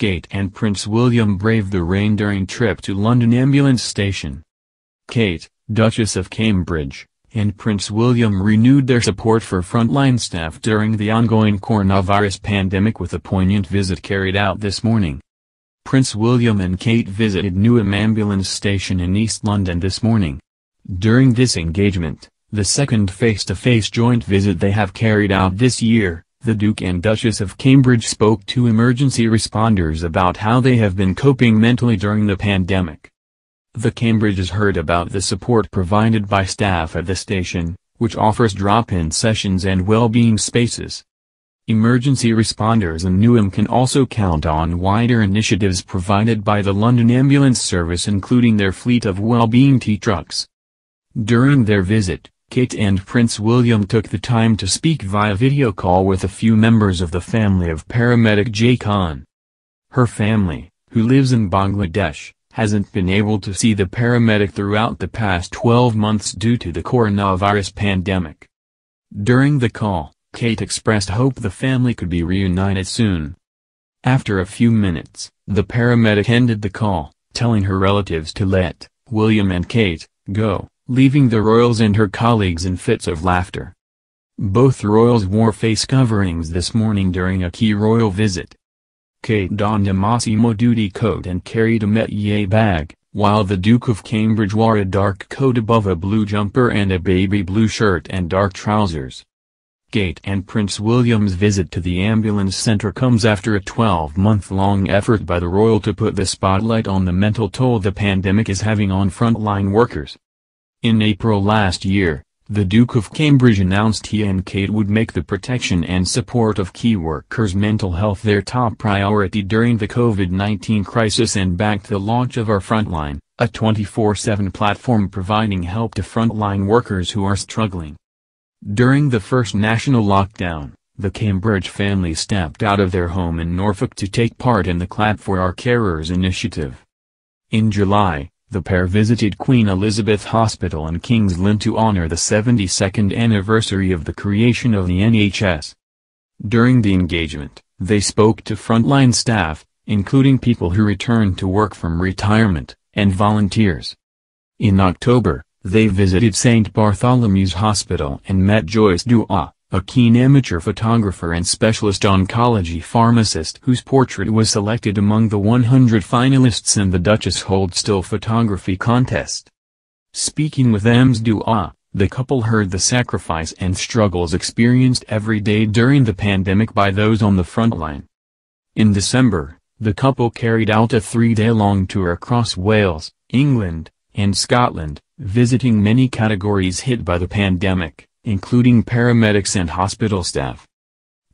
Kate and Prince William braved the rain during trip to London ambulance station. Kate, Duchess of Cambridge, and Prince William renewed their support for frontline staff during the ongoing coronavirus pandemic with a poignant visit carried out this morning. Prince William and Kate visited Newham ambulance station in East London this morning. During this engagement, the second face-to-face joint visit they have carried out this year, the Duke and Duchess of Cambridge spoke to emergency responders about how they have been coping mentally during the pandemic. The Cambridges heard about the support provided by staff at the station, which offers drop-in sessions and well-being spaces. Emergency responders in Newham can also count on wider initiatives provided by the London Ambulance Service, including their fleet of well-being T-trucks. During their visit, Kate and Prince William took the time to speak via video call with a few members of the family of paramedic Jay Khan. Her family, who lives in Bangladesh, hasn't been able to see the paramedic throughout the past 12 months due to the coronavirus pandemic. During the call, Kate expressed hope the family could be reunited soon. After a few minutes, the paramedic ended the call, telling her relatives to let William and Kate go, leaving the royals and her colleagues in fits of laughter. Both royals wore face coverings this morning during a key royal visit. Kate donned a Massimo Dutti coat and carried a métier bag, while the Duke of Cambridge wore a dark coat above a blue jumper and a baby blue shirt and dark trousers. Kate and Prince William's visit to the ambulance centre comes after a 12-month-long effort by the royal to put the spotlight on the mental toll the pandemic is having on frontline workers. In April last year, the Duke of Cambridge announced he and Kate would make the protection and support of key workers' mental health their top priority during the COVID-19 crisis and backed the launch of Our Frontline, a 24/7 platform providing help to frontline workers who are struggling. During the first national lockdown, the Cambridge family stepped out of their home in Norfolk to take part in the Clap for Our Carers initiative. In July, the pair visited Queen Elizabeth Hospital in King's Lynn to honor the 72nd anniversary of the creation of the NHS. During the engagement, they spoke to frontline staff, including people who returned to work from retirement, and volunteers. In October, they visited St. Bartholomew's Hospital and met Joyce Dua, a keen amateur photographer and specialist oncology pharmacist whose portrait was selected among the 100 finalists in the Duchess Hold Still photography contest. Speaking with Ms. Dua, the couple heard the sacrifice and struggles experienced every day during the pandemic by those on the front line. In December, the couple carried out a 3-day-long tour across Wales, England, and Scotland, visiting many categories hit by the pandemic, including paramedics and hospital staff.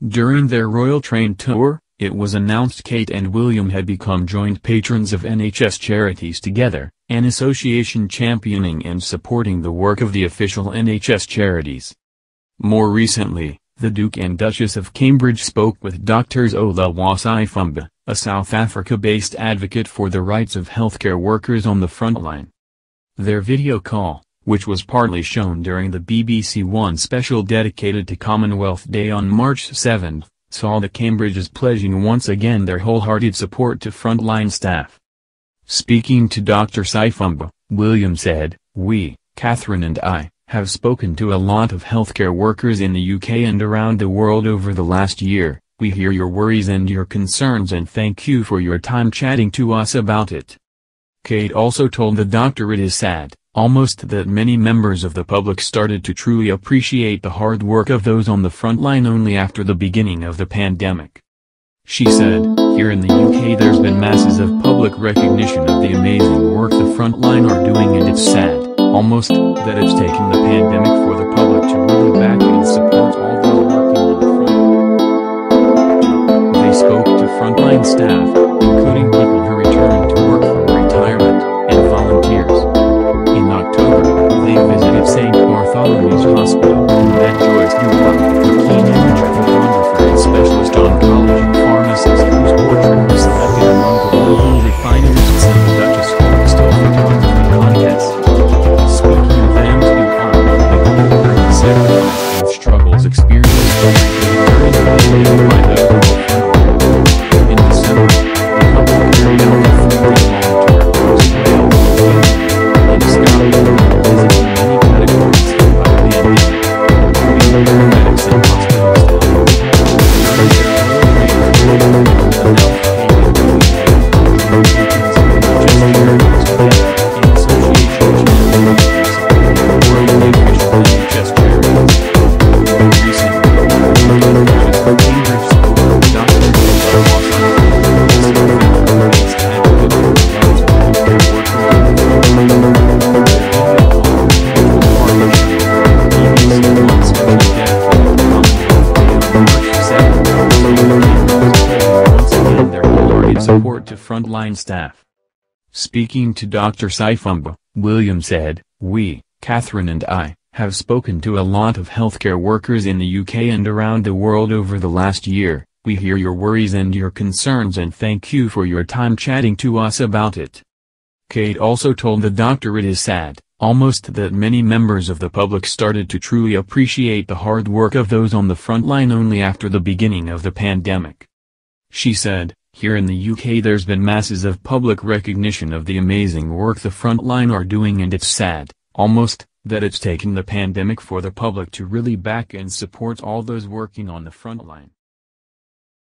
During their royal train tour, it was announced Kate and William had become joint patrons of NHS Charities Together, an association championing and supporting the work of the official NHS charities. More recently, the Duke and Duchess of Cambridge spoke with Dr. Zola Sifumba, a South Africa-based advocate for the rights of healthcare workers on the front line. Their video call, which was partly shown during the BBC One special dedicated to Commonwealth Day on March 7, saw the Cambridges pledging once again their wholehearted support to frontline staff. Speaking to Dr. Sifumba, William said, "We, Catherine and I, have spoken to a lot of healthcare workers in the UK and around the world over the last year. We hear your worries and your concerns and thank you for your time chatting to us about it." Kate also told the doctor it is sad, almost that many members of the public started to truly appreciate the hard work of those on the front line only after the beginning of the pandemic. She said, "Here in the UK there's been masses of public recognition of the amazing work the front line are doing, and it's sad, almost, that it's taken the pandemic for the public to really back and support all those working on the front." They spoke to frontline staff, including people who returned to work from retirement, and volunteers. In October, they visited St. Bartholomew's Hospital and met Joyce Dua, a keen amateur photographer and specialist oncology pharmacist whose portrait was selected among the 100 finalists in the Duchess Hold Still photography contest. Speaking of Ms. Dua, the couple heard the sacrifice and struggles experienced during the pandemic by those. In December, the frontline staff. Speaking to Dr. Saifumba, William said, "We, Catherine and I, have spoken to a lot of healthcare workers in the UK and around the world over the last year. We hear your worries and your concerns and thank you for your time chatting to us about it." Kate also told the doctor it is sad, almost that many members of the public started to truly appreciate the hard work of those on the front line only after the beginning of the pandemic. She said, "Here in the UK there's been masses of public recognition of the amazing work the front line are doing, and it's sad, almost, that it's taken the pandemic for the public to really back and support all those working on the front line."